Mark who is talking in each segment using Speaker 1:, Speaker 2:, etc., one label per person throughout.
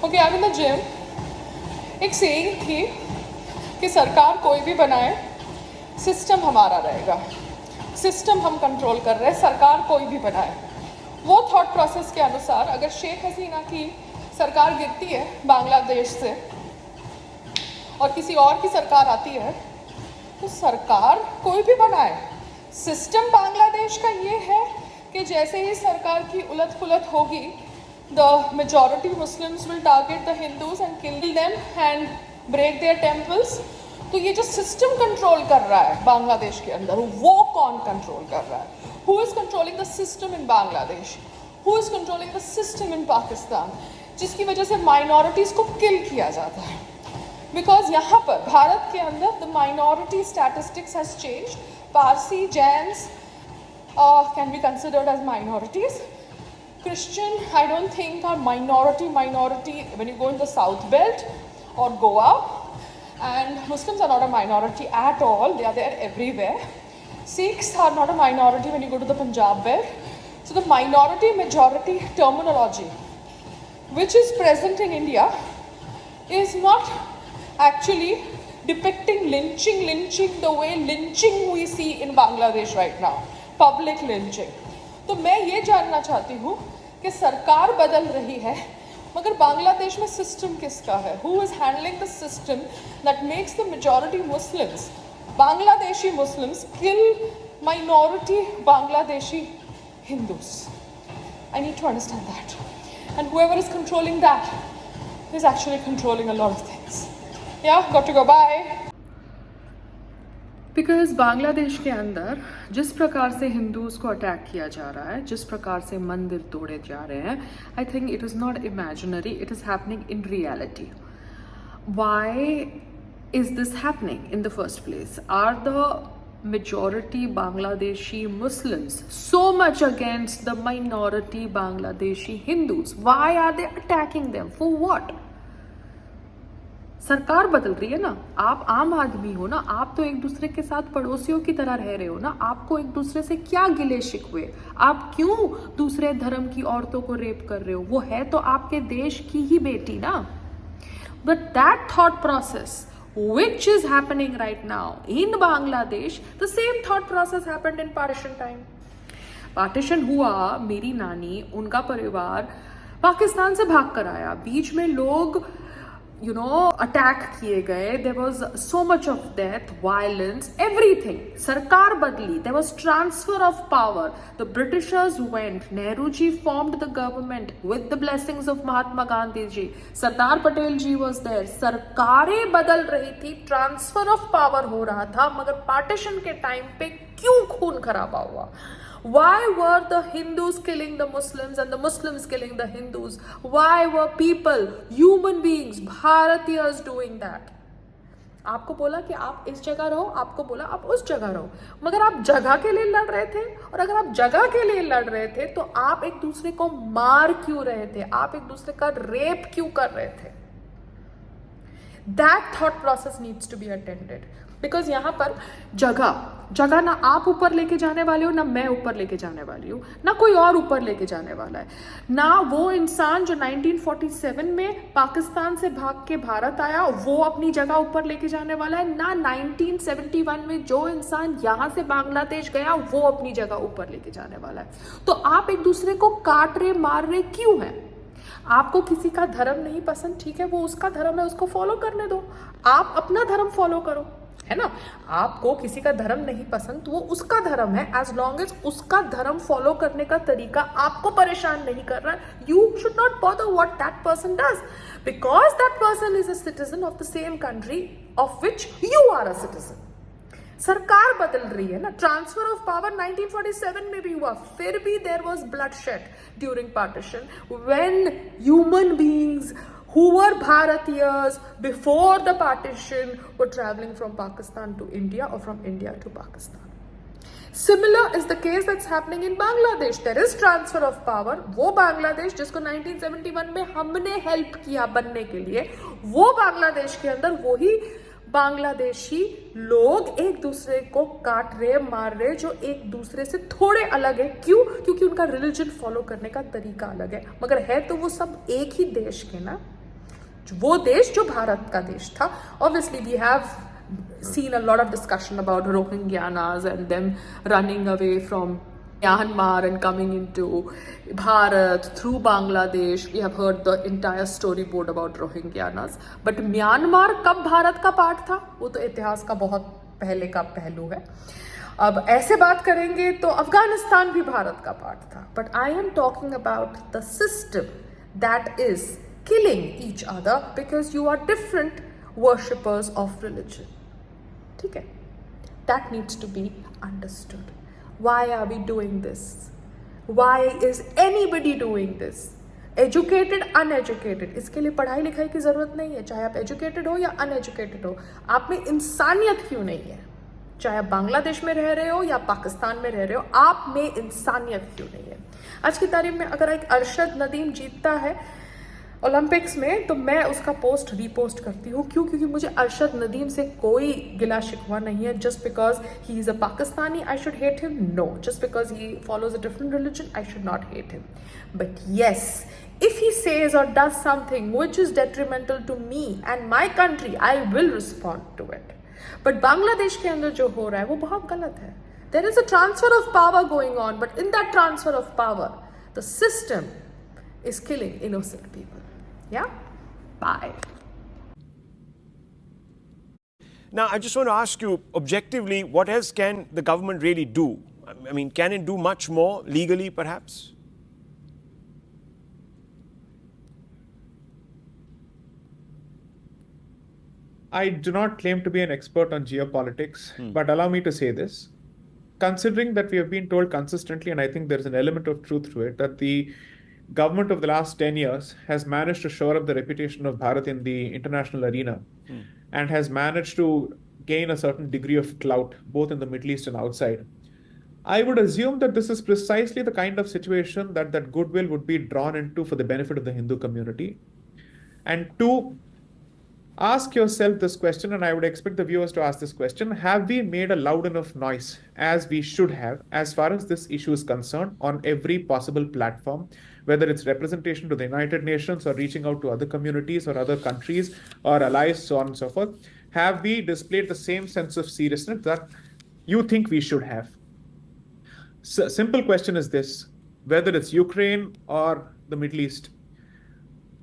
Speaker 1: Okay, I am in the gym. एक saying थी कि सरकार कोई भी बनाए, सिस्टम हमारा रहेगा. सिस्टम हम कंट्रोल कर रहे हैं, सरकार कोई भी बनाए. वो थॉट प्रोसेस के अनुसार अगर शेख हसीना की सरकार गिरती है बांग्लादेश से और किसी और की सरकार आती है, तो सरकार कोई भी बनाए, सिस्टम बांग्लादेश का ये है कि जैसे ही सरकार की उलट पुलट होगी, the majority Muslims will target the Hindus and kill them and break their temples. तो ये जो सिस्टम कंट्रोल कर रहा है बांग्लादेश के अंदर, वो कौन कंट्रोल कर रहा है? Who is controlling the system in Bangladesh? Who is controlling the system in Pakistan? जिसकी वजह से माइनॉरिटीज़ को किल किया जाता है. बिकॉज यहाँ पर भारत के अंदर the minority statistics has change. Parsi, Jains can be considered as minorities. Christian, I don't think are minority when you go in the South Belt or Goa, and Muslims are not a minority at all. They are there everywhere. Sikhs are not a minority when you go to the Punjab Belt. So the minority majority terminology which is present in India is not actually depicting lynching the way lynching we see in Bangladesh right now, public lynching. तो मैं ये जानना चाहती हूँ कि सरकार बदल रही है, मगर बांग्लादेश में सिस्टम किसका है? Who is handling the system that makes the majority Muslims, Bangladeshi Muslims, kill minority Bangladeshi Hindus? I need to understand that, and whoever is controlling that is actually controlling a lot of things. Ya got to go, bye. Because Bangladesh के अंदर जिस प्रकार से Hindus को attack किया जा रहा है, जिस प्रकार से मंदिर तोड़े जा रहे हैं, I think it is not imaginary, it is happening in reality. Why is this happening in the first place? Are the majority Bangladeshi Muslims so much against the minority Bangladeshi Hindus? Why are they attacking them? For what? सरकार बदल रही है ना, आप आम आदमी हो ना, आप तो एक दूसरे के साथ पड़ोसियों की तरह रह रहे हो ना. आपको एक दूसरे से क्या गिले शिकवे? आप क्यों दूसरे धर्म की औरतों को रेप कर रहे हो? वो है तो आपके देश की ही बेटी ना. But that thought process which is happening right now in Bangladesh, the same thought process happened in partition time. Partition हुआ, मेरी नानी, उनका परिवार पाकिस्तान से भाग कर आया, बीच में लोग अटैक किए गए, there was so much of death, violence, everything. सरकार बदली, there was transfer of power, the Britishers went, Nehru ji formed the government with the blessings of Mahatma Gandhi ji, Sardar Patel ji was there. सरकारें बदल रही थी, ट्रांसफर ऑफ पावर हो रहा था, मगर पार्टीशन के टाइम पे क्यों खून खराबा हुआ? Why were the Hindus killing the Muslims and the Muslims killing the Hindus? Why were people, human beings, Bharatiyas doing that? आपको बोला कि आप इस जगह रहो, आपको बोला आप उस जगह रहो, मगर आप जगह के लिए लड़ रहे थे. और अगर आप जगह के लिए लड़ रहे थे तो आप एक दूसरे को मार क्यों रहे थे? आप एक दूसरे का रेप क्यों कर रहे थे? That thought process needs to be attended. Because यहाँ पर जगह ना आप ऊपर लेके जाने वाले हो, ना मैं ऊपर लेके जाने वाली हूँ, ना कोई और ऊपर लेके जाने वाला है. ना वो इंसान जो 1947 में पाकिस्तान से भाग के भारत आया, वो अपनी जगह ऊपर लेके जाने वाला है, ना 1971 में जो इंसान यहाँ से बांग्लादेश गया वो अपनी जगह ऊपर लेके जाने वाला है. तो आप एक दूसरे को काट रहे, मार रहे क्यों है? आपको किसी का धर्म नहीं पसंद, ठीक है, वो उसका धर्म है, उसको फॉलो करने दो. आप अपना धर्म फॉलो करो, है ना. आपको किसी का धर्म नहीं पसंद तो वो उसका धर्म है, एज लॉन्ग एज उसका धर्म फॉलो करने का तरीका आपको परेशान नहीं कर रहा है. You should not bother what that person does, because that person is a citizen of the same country of which you are a citizen. सरकार बदल रही है ना, ट्रांसफर ऑफ पावर 1947 में भी हुआ, फिर भी there was bloodshed during partition when human beings who were Bharatiyas before the partition were traveling from Pakistan to India or from India to Pakistan. Similar is the case that's happening in Bangladesh. There is transfer of power. वो बांग्लादेश जिसको 1971 में हमने help किया बनने के लिए, वो बांग्लादेश के अंदर वही बांग्लादेशी लोग एक दूसरे को काट रहे, मार रहे, जो एक दूसरे से थोड़े अलग है. क्यों? क्योंकि उनका रिलीजन फॉलो करने का तरीका अलग है, मगर है तो वो सब एक ही देश के ना. वो देश जो भारत का देश था. Obviously we have seen a lot of discussion about Rohingyanas and them running away from Myanmar and coming into Bharat through Bangladesh. We have heard the entire storyboard about Rohingyanas. But Myanmar कब भारत का part था? वो तो इतिहास का बहुत पहले का पहलू है. अब ऐसे बात करेंगे तो अफगानिस्तान भी भारत का पार्ट था. But I am talking about the system that is killing each other because you are different worshippers of religion. ठीक है? That needs to be understood. Why are we doing this? Why is anybody doing this? Educated, uneducated, इसके लिए पढ़ाई लिखाई की ज़रूरत नहीं है. चाहे आप एजुकेटेड हो या अनएजुकेटेड हो, आप में इंसानियत क्यों नहीं है? चाहे आप बांग्लादेश में रह रहे हो या पाकिस्तान में रह रहे हो, आप में इंसानियत क्यों नहीं है? आज की तारीख में अगर एक अरशद नदीम जीतता है ओलंपिक्स में, तो मैं उसका पोस्ट रीपोस्ट करती हूँ. क्यों? क्योंकि मुझे अरशद नदीम से कोई गिला शिकवा नहीं है. Just because he is a Pakistani I should hate him? No. Just because he follows a different religion I should not hate him. But yes, if he says or does something which is detrimental to me and my country, I will respond to it. But Bangladesh के अंदर जो हो रहा है वो बहुत गलत है. There is a transfer of power going on, but in that transfer of power, the system is killing innocent people. Yeah? Bye.
Speaker 2: Now, I just want to ask you objectively, what else can the government really do? I mean, can it do much more legally, perhaps?
Speaker 3: I do not claim to be an expert on geopolitics, but allow me to say this. Considering that we have been told consistently, and I think there's an element of truth to it, that the government of the last 10 years has managed to shore up the reputation of Bharat in the international arena and has managed to gain a certain degree of clout, both in the Middle East and outside. I would assume that this is precisely the kind of situation that goodwill would be drawn into for the benefit of the Hindu community. And two, ask yourself this question, and I would expect the viewers to ask this question: have we made a loud enough noise, as we should have, as far as this issue is concerned, on every possible platform, whether it's representation to the United Nations or reaching out to other communities or other countries or allies, so on and so forth? Have we displayed the same sense of seriousness that you think we should have? So, simple question is this: whether it's Ukraine or the Middle East,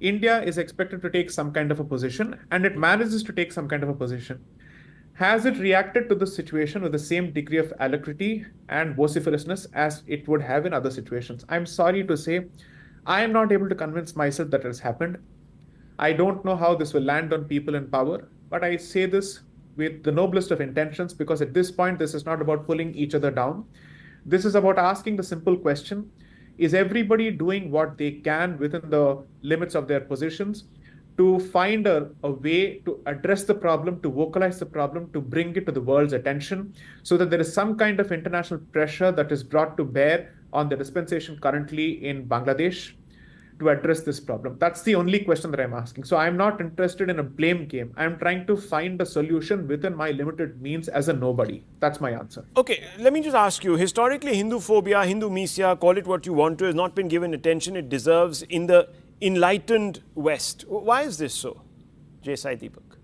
Speaker 3: India is expected to take some kind of a position, and it manages to take some kind of a position. Has it reacted to the situation with the same degree of alacrity and vociferousness as it would have in other situations? I'm sorry to say, I am not able to convince myself that it has happened. I don't know how this will land on people in power, but I say this with the noblest of intentions, because at this point, this is not about pulling each other down. This is about asking the simple question: is everybody doing what they can within the limits of their positions to find a way to address the problem, to vocalize the problem, to bring it to the world's attention, so that there is some kind of international pressure that is brought to bear on the dispensation currently in Bangladesh to address this problem? That's the only question that I'm asking. So I'm not interested in a blame game. I'm trying to find a solution within my limited means as a nobody. That's my answer.
Speaker 2: Okay, let me just ask you, historically, Hindu phobia, Hindu misia, call it what you want to, has not been given attention it deserves in the enlightened West. Why is this so, J. Deepak?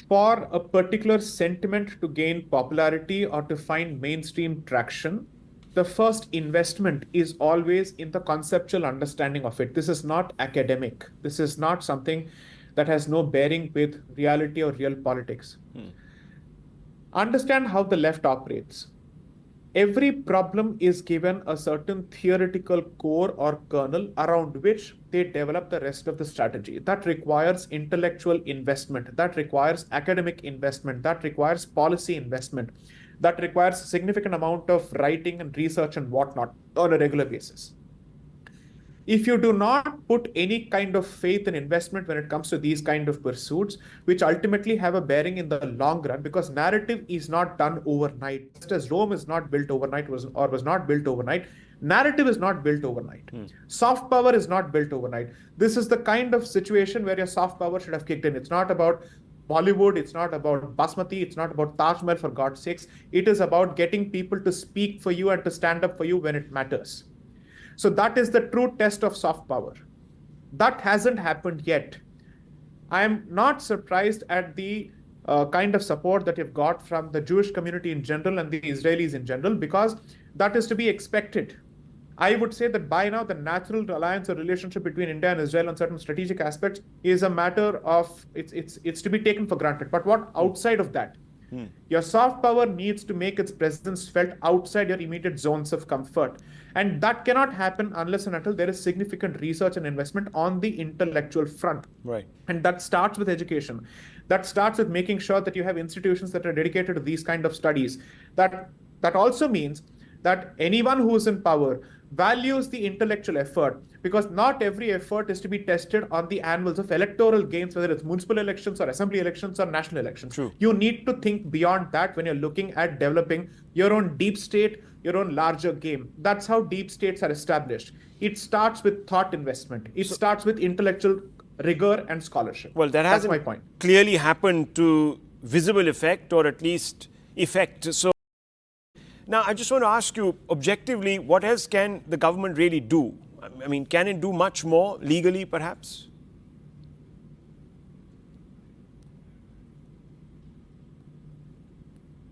Speaker 3: For a particular sentiment to gain popularity or to find mainstream traction, the first investment is always in the conceptual understanding of it. This is not academic. This is not something that has no bearing with reality or real politics. Understand how the left operates. Every problem is given a certain theoretical core or kernel around which they develop the rest of the strategy. That requires intellectual investment. That requires academic investment. That requires policy investment. That requires a significant amount of writing and research and whatnot on a regular basis. If you do not put any kind of faith and investment when it comes to these kind of pursuits, which ultimately have a bearing in the long run, because narrative is not done overnight. Just as Rome is not built overnight or was not built overnight, narrative is not built overnight. Soft power is not built overnight. This is the kind of situation where your soft power should have kicked in. It's not about Bollywood, it's not about Basmati, it's not about Taj Mahal, for God's sakes. It is about getting people to speak for you and to stand up for you when it matters. So that is the true test of soft power. That hasn't happened yet. I am not surprised at the kind of support that you've got from the Jewish community in general and the Israelis in general, because that is to be expected. I would say that by now, the natural alliance or relationship between India and Israel on certain strategic aspects is a matter of, it's to be taken for granted. But what outside of that? Your soft power needs to make its presence felt outside your immediate zones of comfort. And that cannot happen unless and until there is significant research and investment on the intellectual front.
Speaker 2: Right.
Speaker 3: And that starts with education. That starts with making sure that you have institutions that are dedicated to these kind of studies. That also means that anyone who is in power values the intellectual effort, because not every effort is to be tested on the anvils of electoral gains, whether it's municipal elections or assembly elections or national elections.
Speaker 2: True.
Speaker 3: You need to think beyond that when you're looking at developing your own deep state, your own larger game. That's how deep states are established. It starts with thought investment. It starts with intellectual rigor and scholarship.
Speaker 2: Well, that
Speaker 3: That's
Speaker 2: hasn't
Speaker 3: my point.
Speaker 2: clearly happened to visible effect, or at least effect. So now I just want to ask you objectively, what else can the government really do? I mean, can it do much more legally, perhaps?